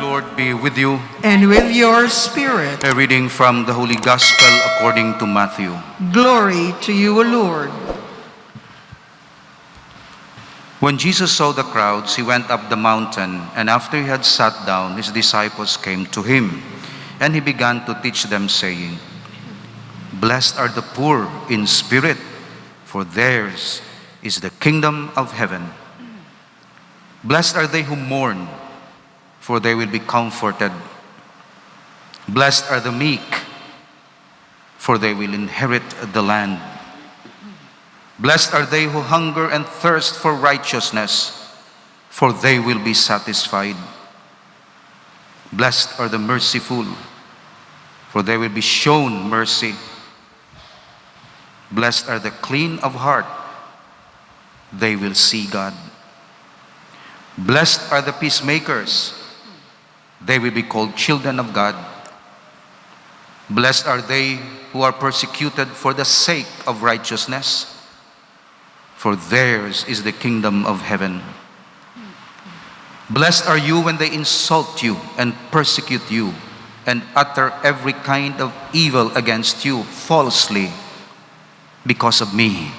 Lord be with you. And with your spirit. A reading from the Holy Gospel according to Matthew. Glory to you, O Lord. When Jesus saw the crowds, he went up the mountain, and after he had sat down, his disciples came to him, and he began to teach them, saying, Blessed are the poor in spirit, for theirs is the kingdom of heaven. Blessed are they who mourn, for they will be comforted. Blessed are the meek, for they will inherit the land. Blessed are they who hunger and thirst for righteousness, for they will be satisfied. Blessed are the merciful, for they will be shown mercy. Blessed are the clean of heart, they will see God. Blessed are the peacemakers, they will be called children of God. Blessed are they who are persecuted for the sake of righteousness, for theirs is the kingdom of heaven. Blessed are you when they insult you and persecute you and utter every kind of evil against you falsely because of me.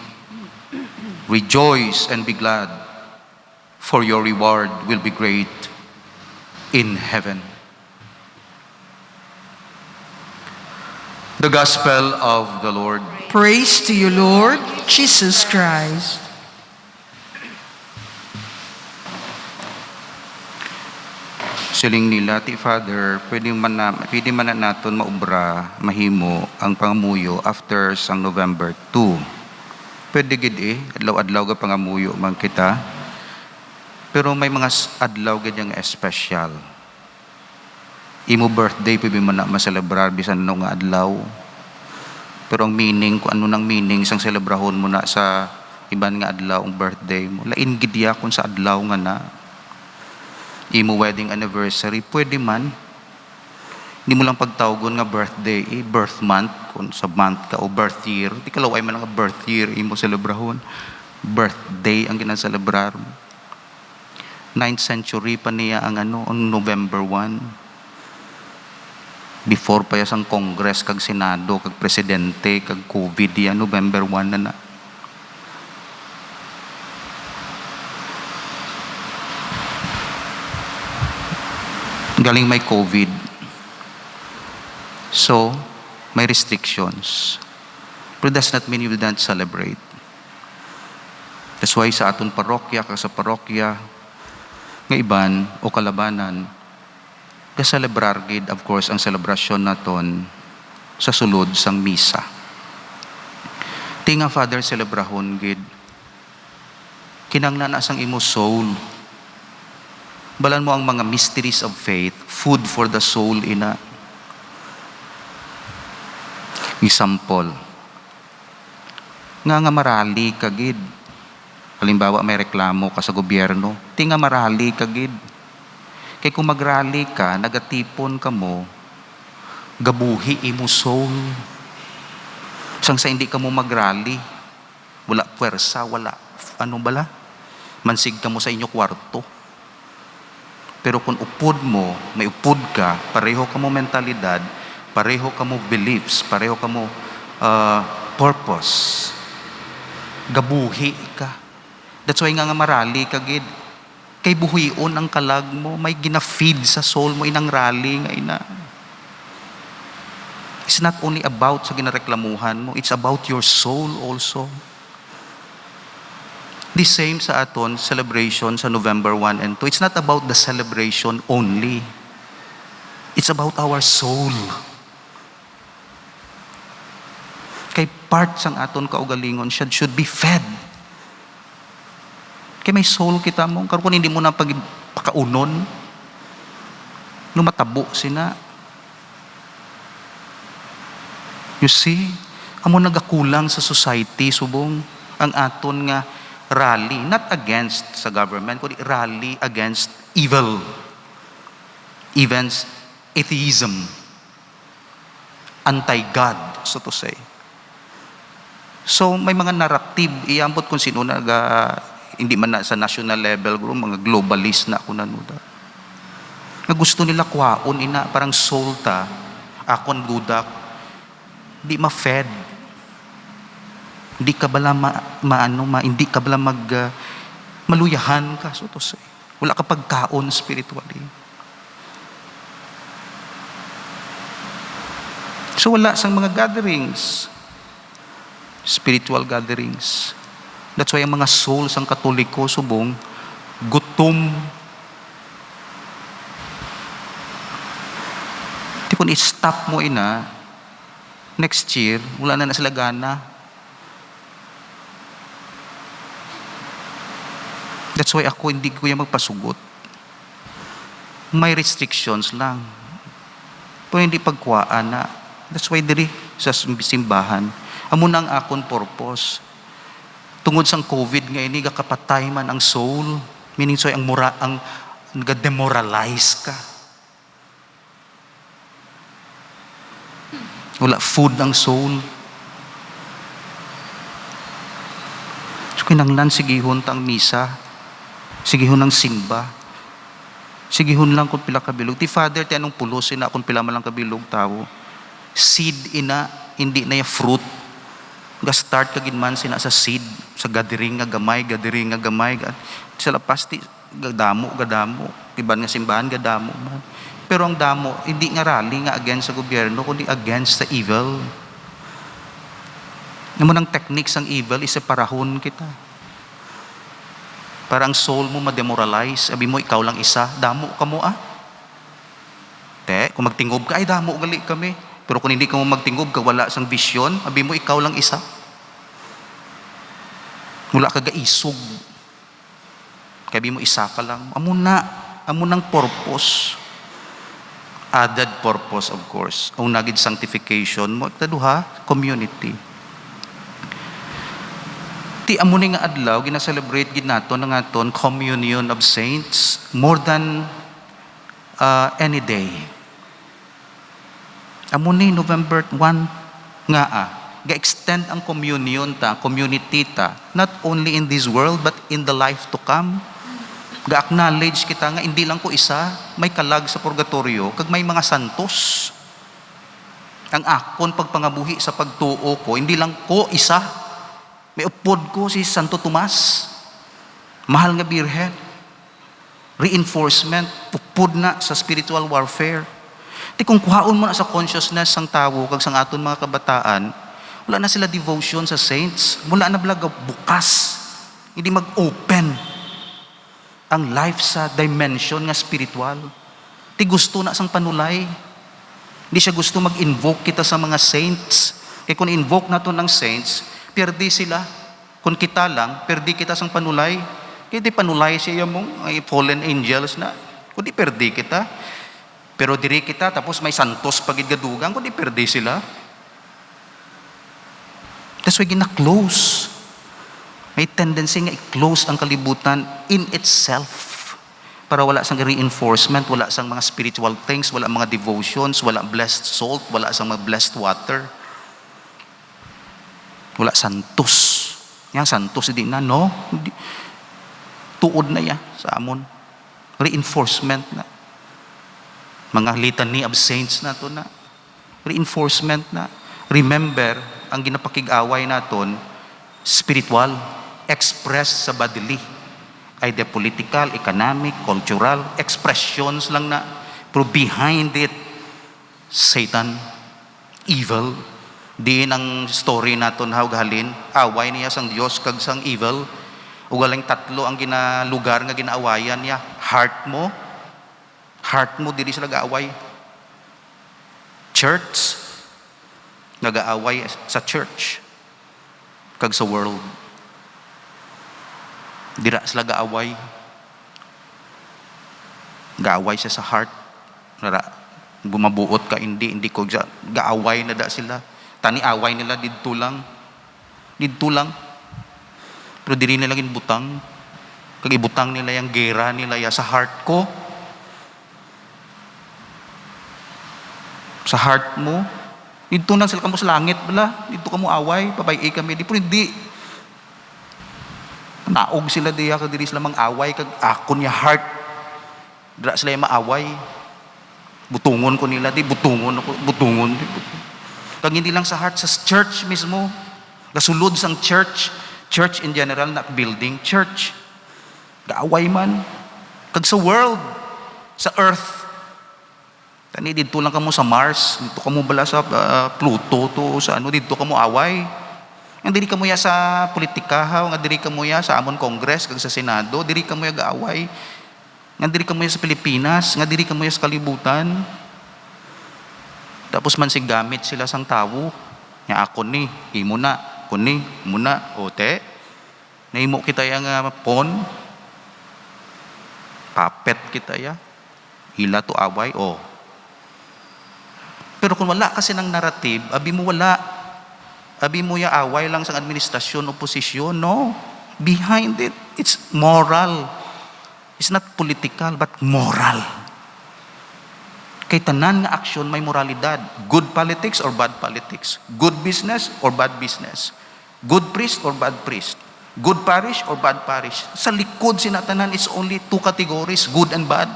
Rejoice and be glad, for your reward will be great in heaven. The Gospel of the Lord. Praise to you, Lord Jesus Christ. Siling nila, ti Father, pwede man na naton maubra, mahimo, ang pangamuyo after sang November 2. Pwede gid adlaw-adlaw ga pangamuyo man kita. Pero may mga adlaw gid yang espesyal. Imo birthday pwede man na maselebrar bisan ano nga adlaw. Pero ang meaning, kung ano nang meaning sang selebrahon mo na sa iban nga adlaw ang birthday mo, lain gid ya kung sa adlaw nga na. Imo wedding anniversary, pwede man. Hindi mo lang pagtawgon nga birthday, birth month, kung sa month ka o birth year. Di ka laway man nga birth year, imo celebrahon. Birthday ang ginaselebrar mo. 9th century pa niya ang November 1. Before pa yas ang Congress, kag Senado, kag Presidente, kag COVID yan, November 1 na na. Galing may COVID. So, may restrictions. But does not mean you will not celebrate. That's why sa aton parokya, kag sa parokya, nga iban o kalabanan, kaselebrar gid, of course, ang selebrasyon naton sa sulod sang misa. Tinga Father celebrahon gid. Kinanglan asang imo soul. Balan mo ang mga mysteries of faith, food for the soul ina. Example. Nga marali kagid. Halimbawa may reklamo ka sa gobyerno, tinga marali kagid. Kaya kung magrally ka, nagatipon ka mo, gabuhi imo soul. Sang sa hindi ka mo magrally, wala puwersa, wala, mansig ka mo sa inyo kwarto. Pero kung upod mo, may upod ka, pareho ka mo mentalidad, pareho ka mo beliefs, pareho ka mo purpose, gabuhi ka. That's why nga marally ka gid. Kay buhuyon ang kalag mo, may gina-feed sa soul mo, inang rally nga ina. It's not only about sa ginareklamuhan mo, it's about your soul also. The same sa aton celebration sa November 1 and 2. It's not about the celebration only. It's about our soul. Kay part sang aton kaugalingon should be fed. Kaya may soul kita mo. Karon kung hindi mo na pakaunon, lumatabo sina. You see, amo nagakulang sa society, subong ang aton nga rally, not against sa government, kundi rally against evil. Events, atheism, anti-God, so to say. So, may mga narrative, iambot kung sino hindi man na sa national level, mga globalist na ako nanuda. Nga gusto nila kwaon ina parang soul ta. Akon budak di ma-fed. Hindi ka bala hindi ka bala maluyahan ka so to say. Wala ka pagkaon spiritually. So wala sang mga gatherings, spiritual gatherings. That's why ang mga souls ang Katoliko subong gutom. Di kung i-stop mo ina, next year, wala na sila gana. That's why ako hindi ko yung magpasugot. May restrictions lang. Pero hindi pagkuhaan na. That's why diri sa simbahan. Amo na ang akon purpose. Tungod sang COVID nga ini gakapatay man ang soul. Meaning so ang demoralize ka. Wala food ang soul. So kinanglan sigihon ta ang misa. Sigihon ang simba. Sigihon lang kung pila kabilog. Ti Father, ti anong pulos ina kung pila man lang kabilog tao. Seed ina, hindi na yung fruit. Ga-start kagin man sina sa seed. Sa gathering nga gamay. Sa lapas ti, gadamo. Iban nga simbahan, gadamo man. Pero ang damo, hindi nga rally nga against sa gobyerno, kundi against sa evil. Naman ang techniques ng evil, iseparahon kita. Para ang soul mo ma-demoralize. Sabi mo, ikaw lang isa. Damo ka mo kung magtingob ka, ay damo gali kami. Pero kung hindi ka mo magtingob ka, wala sang vision. Sabi mo, ikaw lang isa. Wala ka gaisog. Sabi mo, isa ka lang. Amo nang purpose. Added purpose, of course. Ang nagid sanctification mo, taduha, community. Ti amo ni nga adlaw gina-celebrate gid naton ang aton communion of saints more than any day. Amo ni November 1 nga ga-extend ang communion ta, community ta, not only in this world but in the life to come. Ga-acknowledge kita nga hindi lang ko isa, may kalag sa purgatorio kag may mga santos. Ang akon pagpangabuhi sa pagtuo ko, hindi lang ko isa. May upod ko si Santo Tomas. Mahal nga birhen. Reinforcement. Upod na sa spiritual warfare. Di kung kuhaon mo na sa consciousness sang tao kag sang aton mga kabataan, wala na sila devotion sa saints. Wala na bala bukas. Hindi mag-open ang life sa dimension nga spiritual. Di gusto na sang panulay. Hindi siya gusto mag-invoke kita sa mga saints. Kaya kung invoke nato ng saints, perdi sila. Kung kita lang, perdi kita sang panulay. Kaya di panulay siya mong fallen angels na. Kung di perdi kita. Pero diri kita, tapos may santos pagidgadugang, kung di perdi sila. That's why gina-close. May tendency nga i-close ang kalibutan in itself. Para wala sang reinforcement, wala sang mga spiritual things, wala mga devotions, wala blessed salt, wala sang mga blessed water. Wala santos. Yang santos hindi na, no? Tuod na ya sa amon. Reinforcement na. Mga litany of saints na to na. Reinforcement na. Remember, ang ginapakig-away naton, spiritual, express sa bodily. Ay de political, economic, cultural, expressions lang na. Pero behind it, Satan, evil. Diin ang story naton how gahalin, away niya sang Dios kag sang evil. Ugaling tatlo ang lugar nga ginaawayan niya. Heart mo dili sila gaaway. Church nagaaway sa church kag sa world. Dira sila gaaway. Gaaway siya sa heart. Bumabuot ka hindi ko gaaway na da sila. Tani away nila didto lang. Pero diri nila ginbutang. Kag ibutang nila yung gera nila sa heart ko. Sa heart mo. Didto nang sila kamo sa langit bala. Didto kamo away, papay kami. Di po hindi. Naog sila diya kag diri sila mang away kag akon ya heart. Dira sila yung maaway. Butungon ko nila, di butungon ako, butungon. Di, kag hindi lang sa heart, sa church mismo. Nasulod sang church. Church in general, not building. Church. Gaaway man. Kag sa world, sa earth. Tani, dito lang kamo sa Mars, dito kamo bala sa Pluto, to, sa ano, dito kamo away. Ang diri kamo ya sa politika, nga diri kamo ya sa amon Congress, kag sa Senado, diri kamo ya gaaway. Nga diri kamo ya sa Pilipinas, nga diri kamo ya sa kalibutan. Tapos man gamit sila sang tawo. Nga ako ni, imo na, kuni, muna, ote. Naimo kita ya nga pon. Papet kita ya. Ila to away, oh. Pero kung wala kasi ng narrative, abi mo wala. Abi mo ya away lang sa administrasyon, oposisyon. No. Behind it, it's moral. It's not political, but moral. Kay tanan nga aksyon may moralidad. Good politics or bad politics. Good business or bad business. Good priest or bad priest. Good parish or bad parish. Sa likod sinatanan, it's only two categories, good and bad.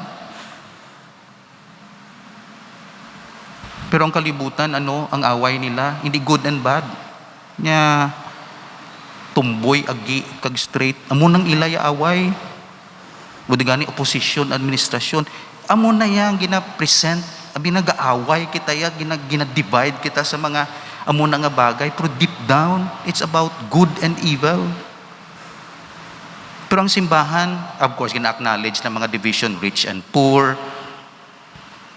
Pero ang kalibutan, ano, ang away nila, hindi good and bad. Nya, tumboy, agi, kag straight. Amo nang ilay away. Buti gani, opposition, administrasyon. Amo na yan, gina-present. Abi nag-aaway kita ya, gina-divide kita sa mga amo na nga bagay. Pero deep down, it's about good and evil. Pero ang simbahan, of course, gina-acknowledge na mga division, rich and poor.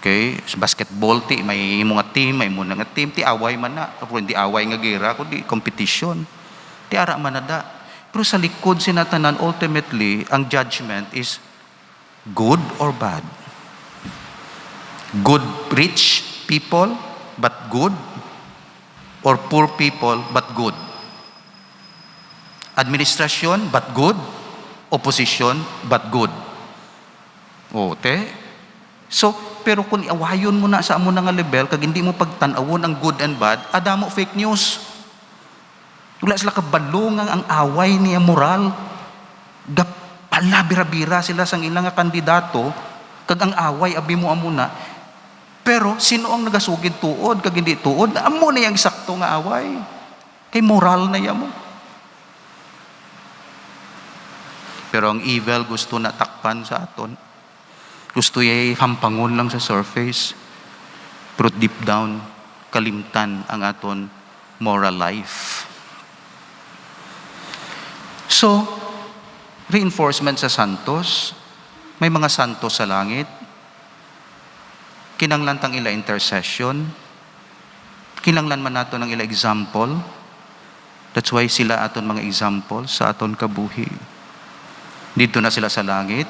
Okay, sa basketball may mga team, may muna nga team, ti away man na. Pero hindi away nga gira, kundi competition. Ti ara man na da. Pero sa likod sinatanan, ultimately, ang judgment is good or bad. Good rich people, but good. Or poor people, but good. Administrasyon, but good. Opposition, but good. Okay? So, pero kung iawayon mo na sa amo nga level, kag hindi mo pagtanawon ang good and bad, adamo fake news. Wala sila kabalungang ang away niya moral. Gapala bira-bira sila sang ilang nga kandidato, kag ang away abi mo amo na. Pero sino ang nagasugid tuod kag hindi tuod? Amo na yang sakto nga away. Kay moral na yamo. Pero ang evil gusto na takpan sa aton. Gusto yay hampangon lang sa surface. Pero deep down, kalimtan ang aton moral life. So, reinforcement sa santos. May mga santos sa langit. Kinanglan tang ila intercession. Kinanglan man nato ng ila example. That's why sila aton mga example sa aton kabuhi. Dito na sila sa langit.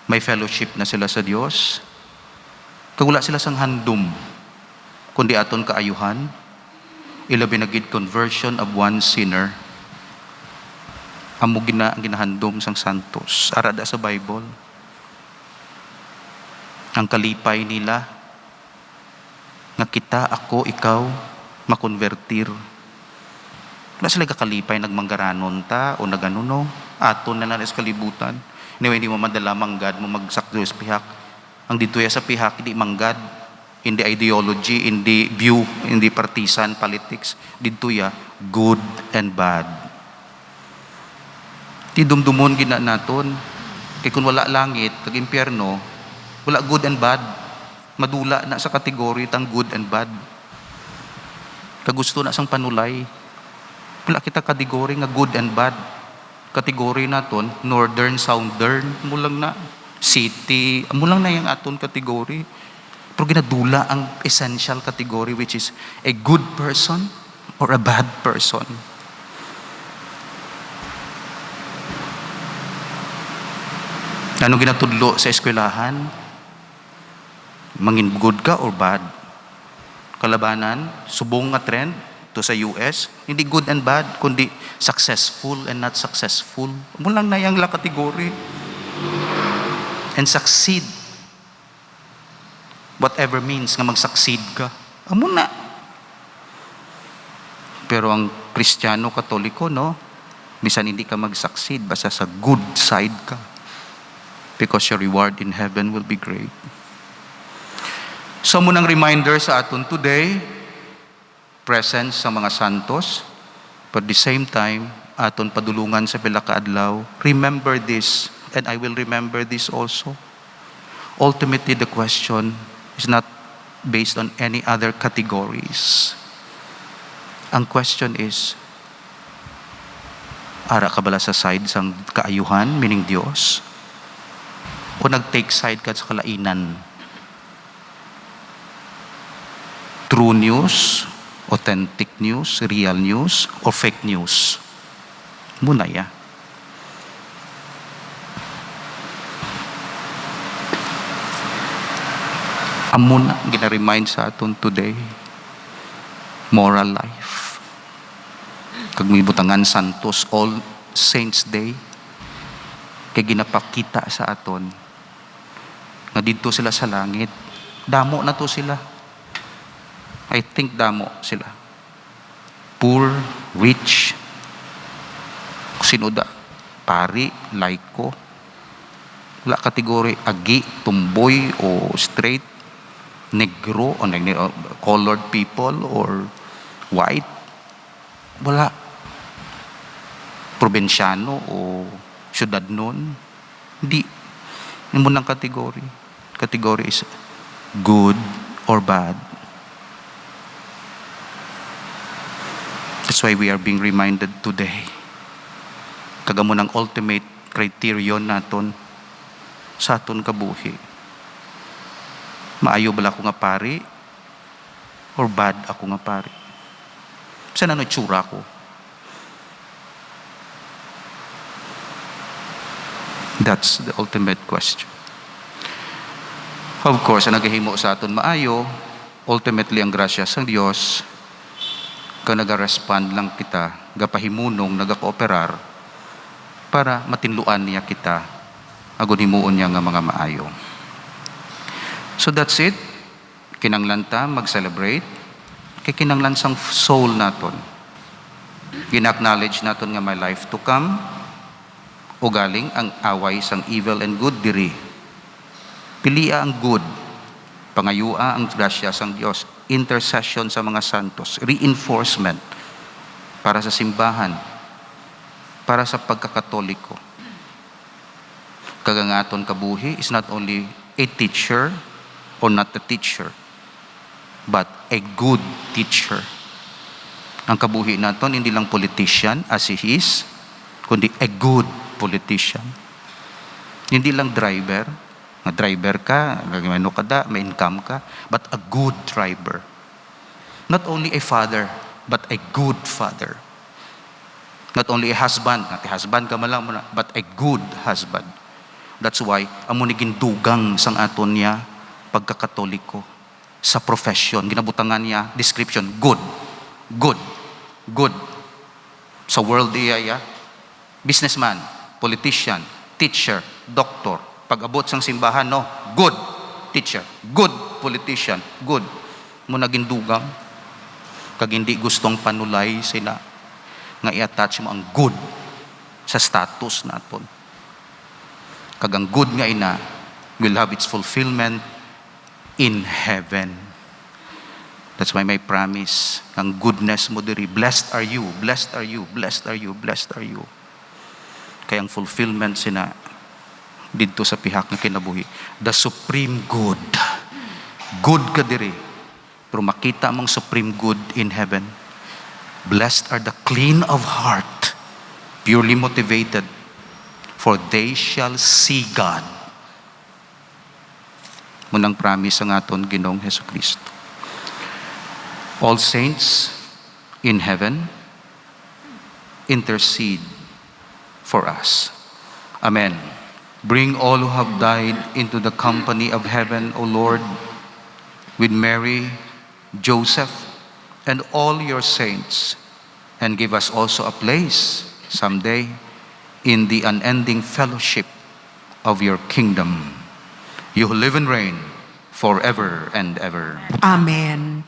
May fellowship na sila sa Diyos. Kagula sila sang handom, kundi aton kaayuhan, ilabi na gid conversion of one sinner. Amo ginahandom sang santos. Arada sa Bible. Ang kalipay nila, nga kita, ako, ikaw, makonvertir. Wala sila kakalipay, nagmanggaranon ta, o naganuno, aton na lang sa kalibutan. Anyway, hindi mo madala manggad mo magsakdo sa pihak. Ang dito sa pihak, hindi manggad, hindi ideology, hindi view, hindi partisan, politics. Dito good and bad. Di dumdumon gina naton. Kaya kung wala langit, kag impyerno, wala good and bad. Madula na sa kategory tang good and bad. Kagusto na sang panulay. Wala kita kategory nga good and bad. Kategory naton, northern, southern, mulang na, city, mulang na yung aton kategory. Pero ginadula ang essential category, which is a good person or a bad person. Ano ginatudlo sa eskwelahan? Mangin good ka or bad? Kalabanan, subong nga trend, to sa US, hindi good and bad, kundi successful and not successful. Mulang na yung la kategory. And succeed. Whatever means nga mag-succeed ka. Amo na. Pero ang Kristiyano, Katoliko, no? Bisan hindi ka mag-succeed, basta sa good side ka. Because your reward in heaven will be great. So munang reminder sa aton today, presence sa mga santos, but at the same time, aton padulungan sa pila ka adlaw, remember this, and I will remember this also. Ultimately, the question is not based on any other categories. Ang question is, ara ka bala sa side sang kaayuhan, meaning Dios? O nag-take side ka sa kalainan? True news, authentic news, real news, or fake news? Muna ya. Amuna gina-remind sa aton today, moral life. Kag may butangan Santos All Saints Day, kay ginapakita sa aton nga didto sila sa langit. Damo na to sila. I think damo sila. Poor, rich, sinuda, pari, laiko, wala kategory, agi, tumboy o straight, negro o colored people or white, wala. Probinsyano o syudad nun, hindi. Yung munang kategory is good or bad. That's why we are being reminded today. Kagamo ng ultimate criterion naton sa aton kabuhi. Maayo bala ako nga pari or bad ako nga pari? Saan ano itsura ko? That's the ultimate question. Of course, ang naghihimo sa aton maayo, ultimately ang grasya sa Dios, kung nag-respond lang kita, gapahimunong, nagakooperar, para matinluan niya kita, agon himuon niya nga mga maayo. So that's it. Kinanglan ta mag-celebrate. Kay kinanglan sang soul naton. Gina-acknowledge naton nga may life to come. O galing ang away sang evil and good diri. Pilia ang good. Pangayua ang grasya sang Dios. Intercession sa mga santos. Reinforcement para sa simbahan. Para sa pagkakatoliko. Kagangaton kabuhi is not only a teacher or not a teacher, but a good teacher. Ang kabuhi naton hindi lang politician as he is, kundi a good politician. Hindi lang driver, nga driver ka, ano ka da, may income ka, but a good driver. Not only a father, but a good father. Not only a husband, not a husband ka malang, but a good husband. That's why, amo ni gindugang sang aton niya, pagkakatoliko sa profession. Ginabutangan niya, description, good. Good. Good. Sa world iya, businessman, politician, teacher, doctor. Pag-abot sang simbahan, no? Good teacher. Good politician. Good. Muna gindugang. Kag hindi gustong panulay sila nga i-attach mo ang good sa status naton. Kag ang good nga ina will have its fulfillment in heaven. That's why may promise ang goodness mo diri. Blessed are you, blessed are you, blessed are you, blessed are you. Kaya ang fulfillment sina dito sa pihak ng kinabuhi. The supreme good. Good ka diri. Pero makita mong supreme good in heaven. Blessed are the clean of heart, purely motivated, for they shall see God. Munang promise ang aton Ginoong Hesukristo. All saints in heaven, intercede for us. Amen. Bring all who have died into the company of heaven, O Lord, with Mary, Joseph, and all your saints, and give us also a place someday in the unending fellowship of your kingdom. You who live and reign forever and ever. Amen.